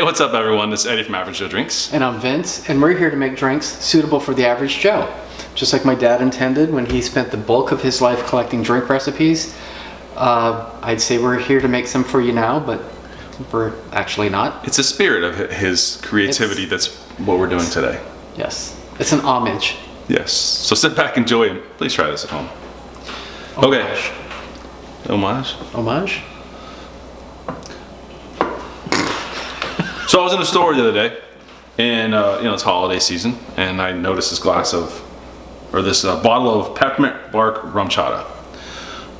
Hey, what's up everyone? It's Eddie from Average Joe Drinks. And I'm Vince, and we're here to make drinks suitable for the average Joe. Just like my dad intended when he spent the bulk of his life collecting drink recipes. I'd say we're here to make some for you now, but we're actually not. It's a spirit of his creativity. That's what we're doing today. Yes, it's an homage. Yes, so sit back, enjoy, and please try this at home. Okay. Homage? Homage? So I was in a store the other day, and it's holiday season, and I noticed this bottle of peppermint bark rumchata.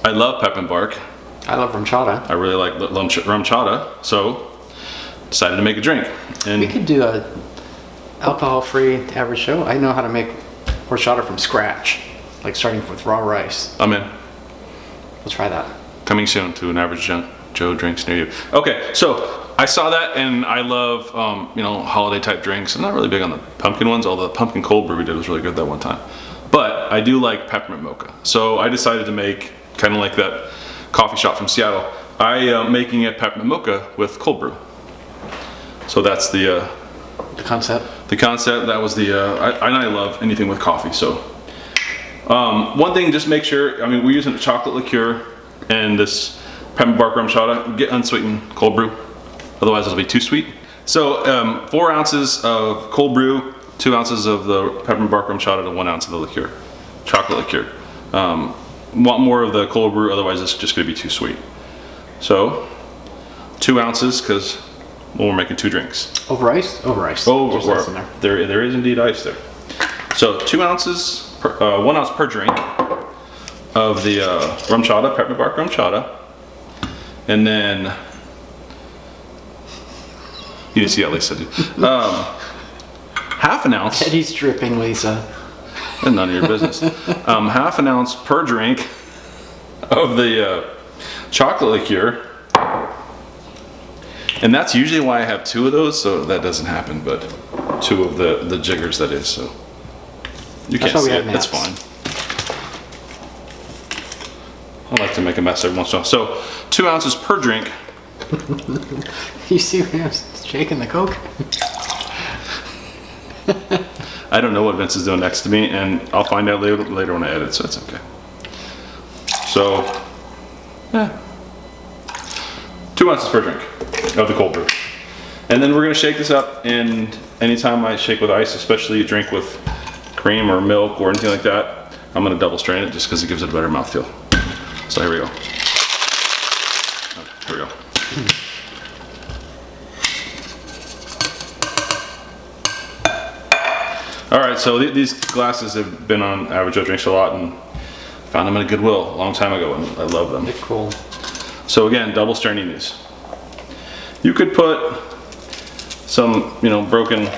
I love peppermint bark. I love rumchata. I really like rumchata, so decided to make a drink. And we could do a alcohol-free average show. I know how to make horchata from scratch, like starting with raw rice. I'm in. We'll try that. Coming soon to an Average Joe Drinks near you. Okay, so I saw that, and I love holiday type drinks. I'm not really big on the pumpkin ones, although the pumpkin cold brew we did was really good that one time. But I do like peppermint mocha, so I decided to make kind of like that coffee shop from Seattle. I am making a peppermint mocha with cold brew. So that's the concept. The concept. That was I love anything with coffee. So one thing, just make sure. We're using a chocolate liqueur and this peppermint bark rumchata. Get unsweetened cold brew. Otherwise it'll be too sweet. So 4 ounces of cold brew, 2 ounces of the peppermint bark rumchata to 1 ounce of the liqueur, chocolate liqueur. Want more of the cold brew, otherwise it's just gonna be too sweet. So 2 ounces, because we're making 2 drinks. Over ice? Over ice. There is indeed ice there. So 2 ounces, 1 ounce per drink of the rumchata, peppermint bark rumchata. And then, you didn't see that, Lisa, did you? Half an ounce. Eddie's dripping, Lisa. And none of your business. Half an ounce per drink of the chocolate liqueur. And that's usually why I have 2 of those, so that doesn't happen, but 2 of the jiggers, that is, so. You can't see it, that's fine. I like to make a mess every once in a while. So 2 ounces per drink. You see when I was shaking the Coke? I don't know what Vince is doing next to me, and I'll find out later when I edit, so it's okay. So, 2 ounces per drink of the cold brew. And then we're gonna shake this up, and anytime I shake with ice, especially a drink with cream or milk or anything like that, I'm gonna double strain it just because it gives it a better mouthfeel. So here we go. Here we go. All right, so these glasses have been on Average Joe Drinks a lot, and found them at Goodwill a long time ago, and I love them. They're cool. So again, double straining these. You could put some, broken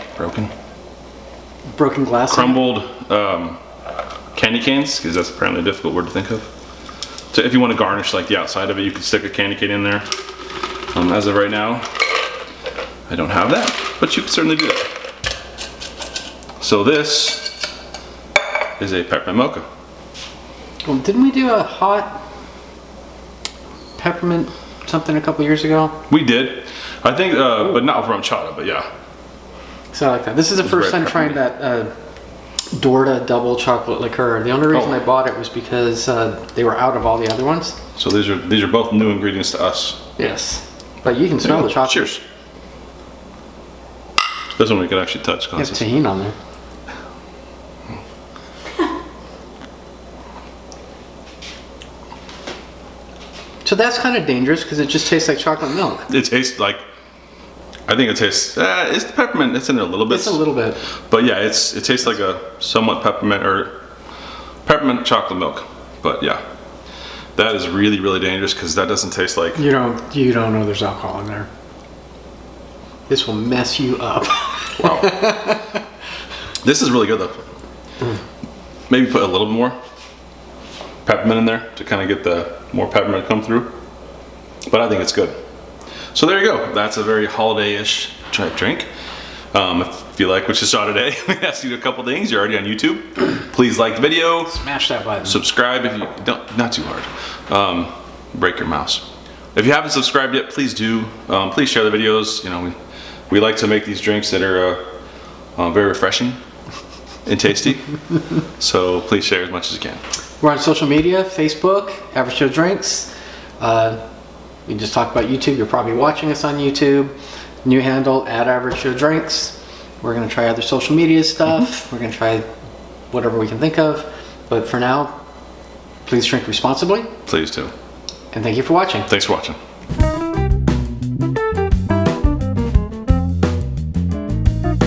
glass, crumbled candy canes, because that's apparently a difficult word to think of. So if you want to garnish like the outside of it, you could stick a candy cane in there. As of right now, I don't have that, but you could certainly do that. So this is a peppermint mocha. Well, didn't we do a hot peppermint something a couple years ago? We did, I think, but not with rumchata, but yeah. So I like that. This is the first time trying that Dorta double chocolate liqueur. The only reason I bought it was because they were out of all the other ones. So these are both new ingredients to us. Yes, but you can smell the chocolate. Cheers. This one we could actually touch. You have tahini on there. So that's kind of dangerous because it just tastes like chocolate milk. It tastes like, I think it tastes, it's the peppermint, it's in there a little bit. It's a little bit. But yeah, it tastes like a somewhat peppermint chocolate milk. But yeah, that is really, really dangerous because that doesn't taste like. You don't know there's alcohol in there. This will mess you up. Wow. This is really good though. Maybe put a little bit more peppermint in there to kind of get the more peppermint come through. But I think it's good. So there you go. That's a very holiday-ish type drink. If you like what you saw today, we asked you to do a couple things. You're already on YouTube. Please like the video. Smash that button. Subscribe if you don't, not too hard. Break your mouse. If you haven't subscribed yet, please do. Please share the videos. We We like to make these drinks that are very refreshing and tasty. So please share as much as you can. We're on social media, Facebook, Average Joe Drinks. We just talked about YouTube. You're probably watching us on YouTube. New handle, @Average Joe Drinks. We're going to try other social media stuff. We're going to try whatever we can think of. But for now, please drink responsibly. Please do. And thank you for watching. Thanks for watching.